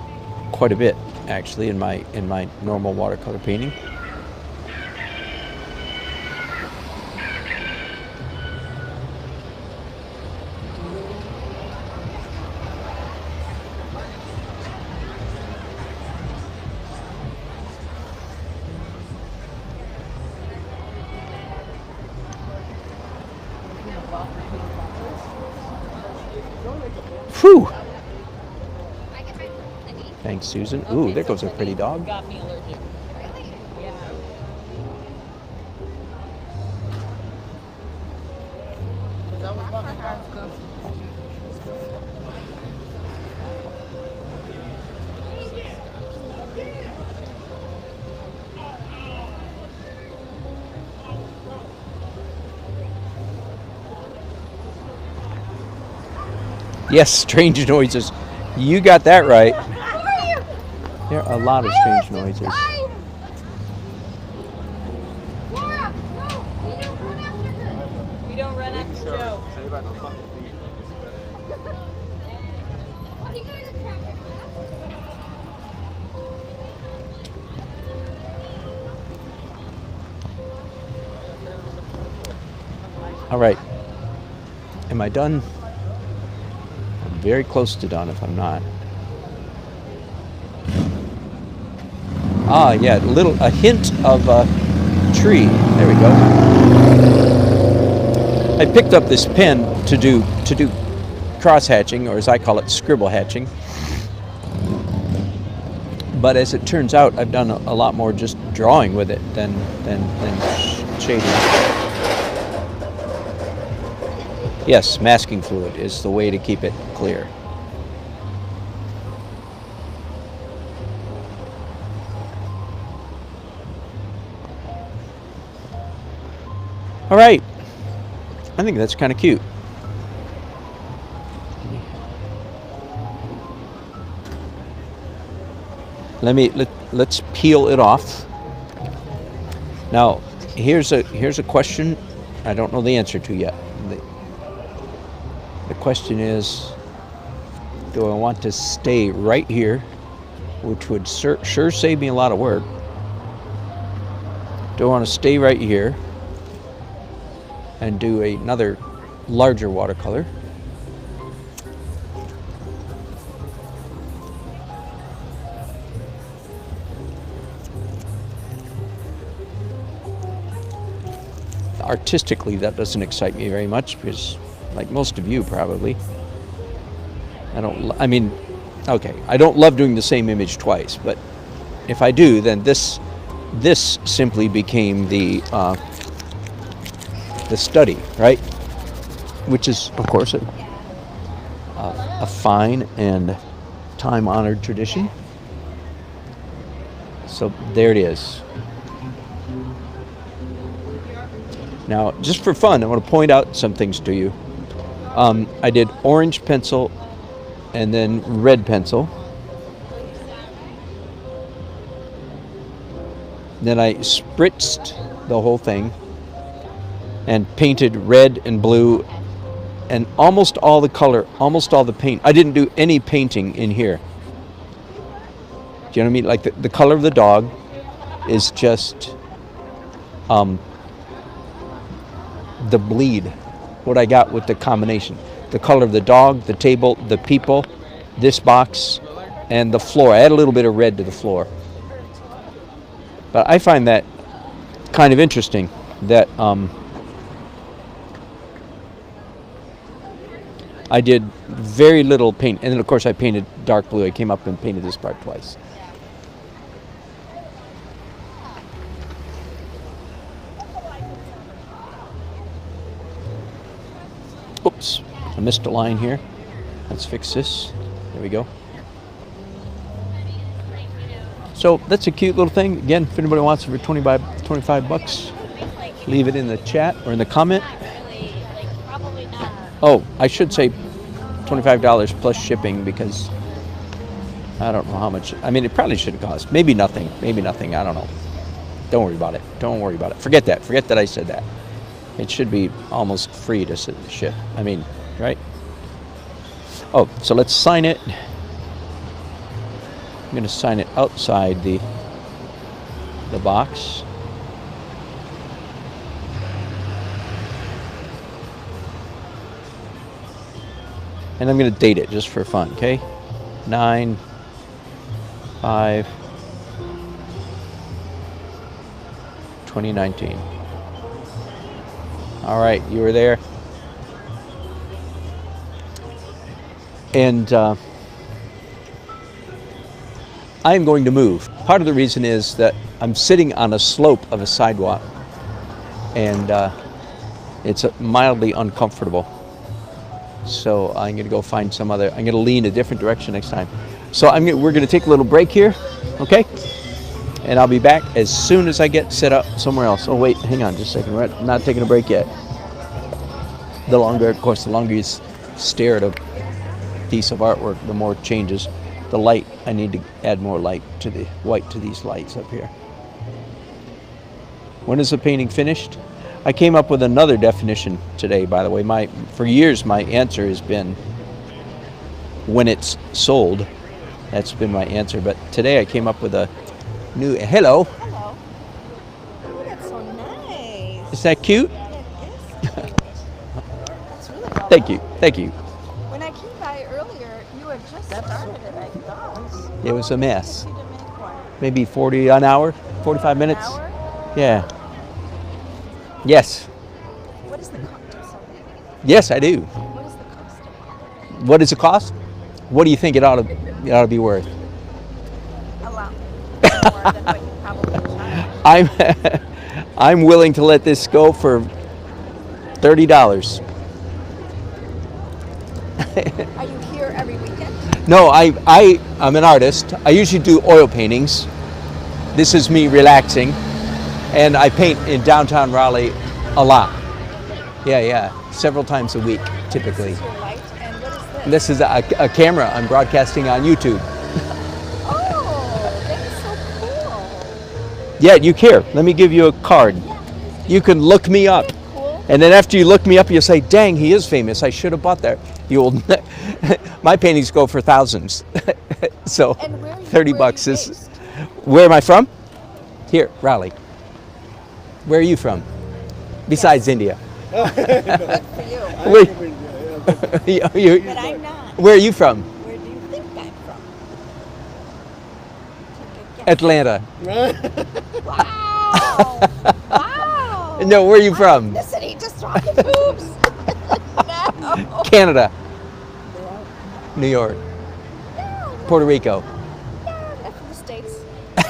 quite a bit actually in my normal watercolor painting. Whew. Thanks, Susan. Ooh, there goes a pretty dog. got me allergic. Yes, strange noises. You got that right. There are a lot of strange noises. All right. Am I done? I'm very close to done if I'm not. Ah, yeah, a hint of a tree. There we go. I picked up this pen to do cross hatching, or as I call it, scribble hatching. But as it turns out, I've done a lot more just drawing with it than shading. Yes, masking fluid is the way to keep it clear. All right, I think that's kind of cute. Let's peel it off. Now, here's a question I don't know the answer to yet. The question is, do I want to stay right here, which would sure save me a lot of work? Do I want to stay right here and do another larger watercolor? Artistically, that doesn't excite me very much because, like most of you probably, I don't love doing the same image twice, but if I do, then this simply became the study, right? Which is, of course, a fine and time-honored tradition. So there it is. Now, just for fun, I want to point out some things to you. I did orange pencil and then red pencil. Then I spritzed the whole thing and painted red and blue and almost all the color, almost all the paint. I didn't do any painting in here. Do you know what I mean? Like the color of the dog is just the bleed, what I got with the combination. The color of the dog, the table, the people, this box, and the floor. I add a little bit of red to the floor. But I find that kind of interesting that I did very little paint. And then, of course, I painted dark blue. I came up and painted this part twice. Oops, I missed a line here. Let's fix this. There we go. So that's a cute little thing. Again, if anybody wants it for 25 bucks, leave it in the chat or in the comment. Oh, I should say $25 plus shipping because I don't know how much. I mean, it probably should cost. Maybe nothing. Maybe nothing. I don't know. Don't worry about it. Don't worry about it. Forget that. Forget that I said that. It should be almost free to ship. I mean, right? Oh, so let's sign it. I'm going to sign it outside the box. And I'm going to date it just for fun, okay? 9/5/2019. All right, you were there. And I am going to move. Part of the reason is that I'm sitting on a slope of a sidewalk, and it's mildly uncomfortable. So I'm going to go find some other. I'm going to lean a different direction next time. So we're going to take a little break here, okay? And I'll be back as soon as I get set up somewhere else. Oh wait, hang on just a second. We're not taking a break yet. The longer you stare at a piece of artwork, the more it changes. The light, I need to add more light to the white to these lights up here. When is the painting finished? I came up with another definition today, by the way. For years, my answer has been when it's sold. That's been my answer. But today I came up with a new, hello. Hello. Oh, that's so nice. Is that cute? It is cute. That's really well Thank done. you. Thank you. When I came by earlier, you had just started it, I thought. It was a mess. You didn't make one. Maybe 40 an hour, 45 minutes. An hour? Yeah. Yes. What is the cost? Yes, I do. What is the cost? What does it cost? What do you think it ought to be worth? A lot more than what you probably charge. I'm willing to let this go for $30. Are you here every weekend? No, I'm an artist. I usually do oil paintings. This is me relaxing, and I paint in downtown Raleigh a lot. Yeah, several times a week, typically. This is your light, and what is this? This is a camera I'm broadcasting on YouTube. Oh, that's so cool. Yeah, you care. Let me give you a card. You can look me up. Cool. And then after you look me up, you'll say, dang, he is famous. I should have bought that. My paintings go for thousands. So And where are you, 30 where bucks are you is, based? where am I from? Here, Raleigh. Where are you from? Besides India. Good for you. Where, you- But I'm not. where are you from? Where do you think I'm from? Take a guess. Atlanta. Wow. Wow. No, where are you from? Ethnicity, just talking boobs. No. Canada. New York. Puerto Rico. Not from the States.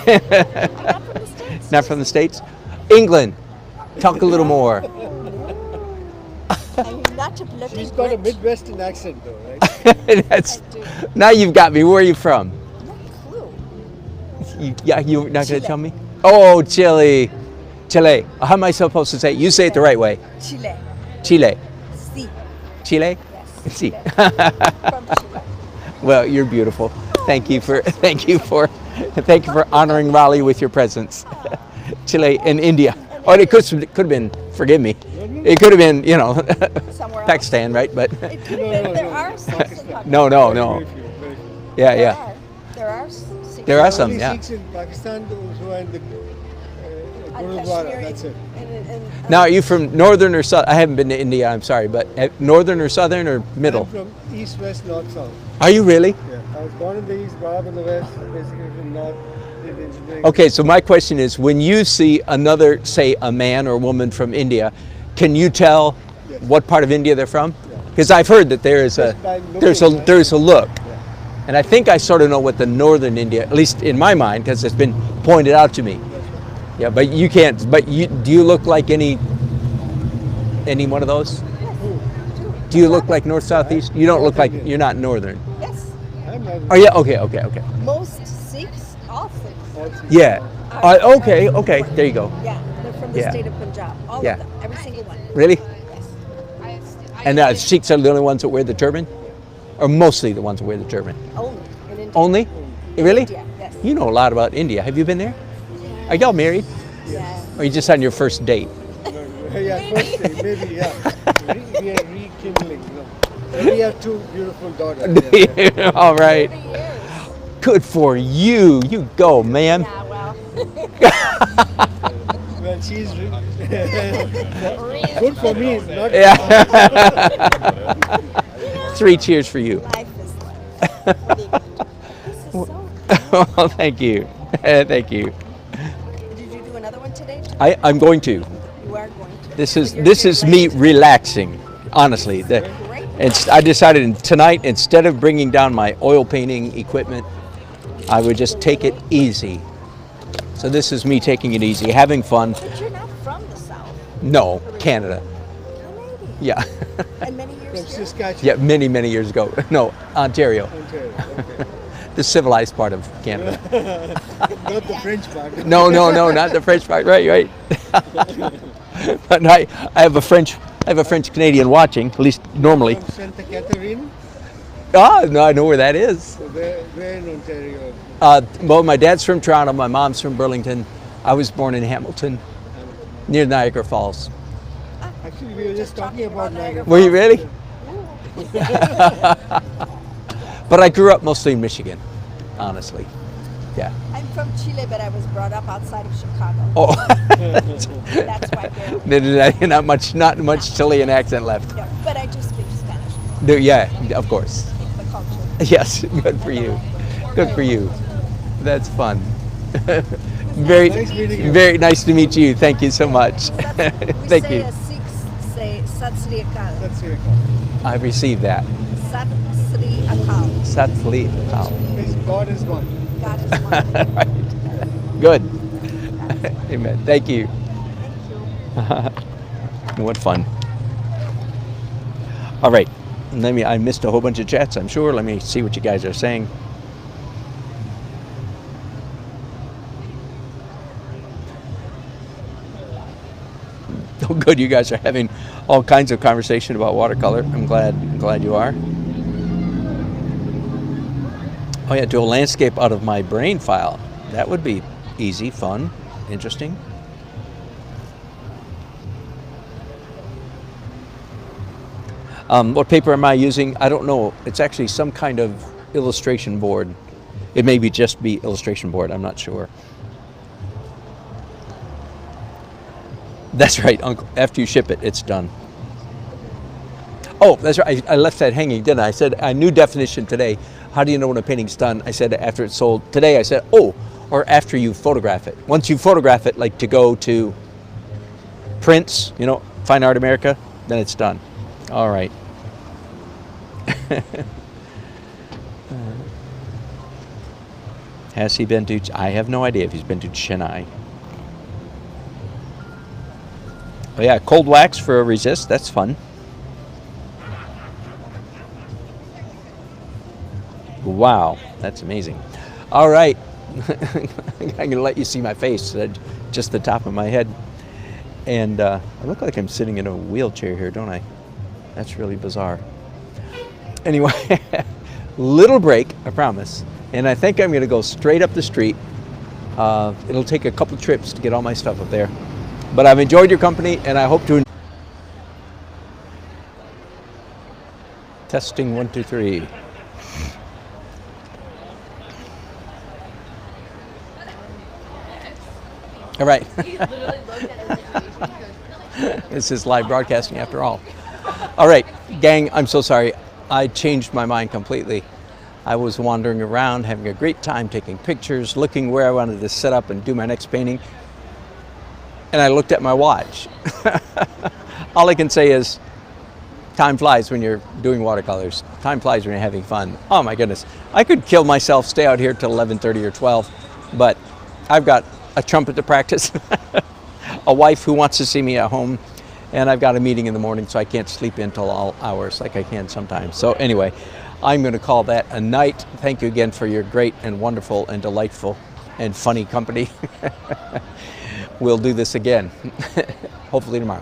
I'm not from the States. Not from the States? England. Talk a little more. I'm not a bloody She's got a Brit. Midwestern accent though, right? That's, I do. now you've got me. Where are you from? No clue. You're not going to Chile. tell me? Oh, Chile. Chile. How am I supposed to say it? You say it the right way. Chile. Chile. Si. Chile? Yes. Si. From Chile. Well, you're beautiful. Thank you for honoring Raleigh with your presence. Chile and India. Oh, it could have been, forgive me. It could have been, Somewhere else. Pakistan, right? But It could have been. There are Sikhs in Pakistan. no. Very few, very few. Yeah. There are Sikhs. There are Only some, yeah. Sikhs in Pakistan who are in the And Gurudwara, Kashmiri. that's it. And, Now, are you from northern or south? I haven't been to India, I'm sorry, but northern or southern or middle? I'm from east, west, north, south. Are you really? Yeah. I was born in the east, brought up in the west, basically from north, did engineering. Okay, so my question is, when you see another, say, a man or woman from India, can you tell Yes. what part of India they're from? Yeah. Because I've heard that there is Just by looking, there's a right? there's a look, Yeah. and I think I sort of know what the northern India, at least in my mind, because it's been pointed out to me. That's right. Yeah, but you can't. But do you look like any one of those? Do you look like north, south, east? You don't look like you're not northern. yes, I'm not. Oh yeah, okay. most Sikhs, all Sikhs. all Sikhs. Yeah. Okay. There you go. Yeah, they're from the Yeah. state of Punjab. All Yeah. of them, every single one. Really? Yes. And Sikhs are the only ones that wear the turban, or mostly the ones that wear the turban. Only in India. Only? Really? India, yes. You know a lot about India. Have you been there? Are y'all married? Yeah. Or are you just on your first date? Yeah, first day, maybe, yeah. We are rekindling. We have two beautiful daughters. Yeah. All right. 30 years. Good for you. You go, man. Yeah, well. Well, she's good for me, not Yeah. 3 cheers for you. Life is life. What are you gonna do? This is so Well, thank you. Thank you. Did you do another one today? I'm going to. You are going to. This is You're this is me right. relaxing. Honestly, Great. I decided tonight, instead of bringing down my oil painting equipment, I would just take it easy. So this is me taking it easy, having fun. But you're not from the South. No, Canada. Canadian. Yeah. And many from years here. Saskatchewan. Yeah, many years ago. No, Ontario, Ontario. Okay. the civilized part of Canada. Not the French part. No, not the French part. Right. But I have a French Canadian watching, at least normally. From Santa Catherine. Ah, no, I know where that is. So where in Ontario? Well, my dad's from Toronto, my mom's from Burlington. I was born in Hamilton, near Niagara Falls. Actually, we were just talking about Niagara. Were you really? But I grew up mostly in Michigan, honestly. Yeah. I'm from Chile, but I was brought up outside of Chicago. Oh, That's why barely. not much Chilean accent left. No, but I do speak Spanish. No, yeah, of course. The culture. Yes, good for you. Good for you. That's fun. Very, Nice meeting you. very nice to meet you. Thank you so much. We Thank say you. a Sikhs say Sat Sri Akal. That's very cool. I've received that. Sat Sri Akal. Sat Sri Akal. God is one. God is one. Right. Good. Amen. Thank you. What fun. All right. I missed a whole bunch of chats, I'm sure. Let me see what you guys are saying. Oh, good. You guys are having all kinds of conversation about watercolor. I'm glad you are. Oh yeah, do a landscape out of my brain file. That would be easy, fun, interesting. What paper am I using? I don't know. It's actually some kind of illustration board. It may just be illustration board. I'm not sure. That's right, Uncle. After you ship it, it's done. Oh, that's right. I left that hanging, didn't I? I said a new definition today. How do you know when a painting's done? I said after it's sold. Today I said, oh, or after you photograph it. Once you photograph it, like to go to prints, Fine Art America, then it's done. All right. Has he been to? I have no idea if he's been to Chennai. Oh yeah, cold wax for a resist. That's fun. Wow, that's amazing. All right, I'm gonna let you see my face, just the top of my head. And I look like I'm sitting in a wheelchair here, don't I? That's really bizarre. Anyway, little break, I promise. And I think I'm gonna go straight up the street. It'll take a couple trips to get all my stuff up there. But I've enjoyed your company, and I hope to. Testing 1, 2, 3. All right. This is live broadcasting after all. All right, gang, I'm so sorry. I changed my mind completely. I was wandering around, having a great time taking pictures, looking where I wanted to set up and do my next painting. And I looked at my watch. All I can say is, time flies when you're doing watercolors. Time flies when you're having fun. Oh my goodness. I could kill myself, stay out here till 11:30 or 12, but I've got a trumpet to practice, a wife who wants to see me at home, and I've got a meeting in the morning, so I can't sleep in till all hours like I can sometimes. So anyway, I'm going to call that a night. Thank you again for your great and wonderful and delightful and funny company. We'll do this again, hopefully tomorrow.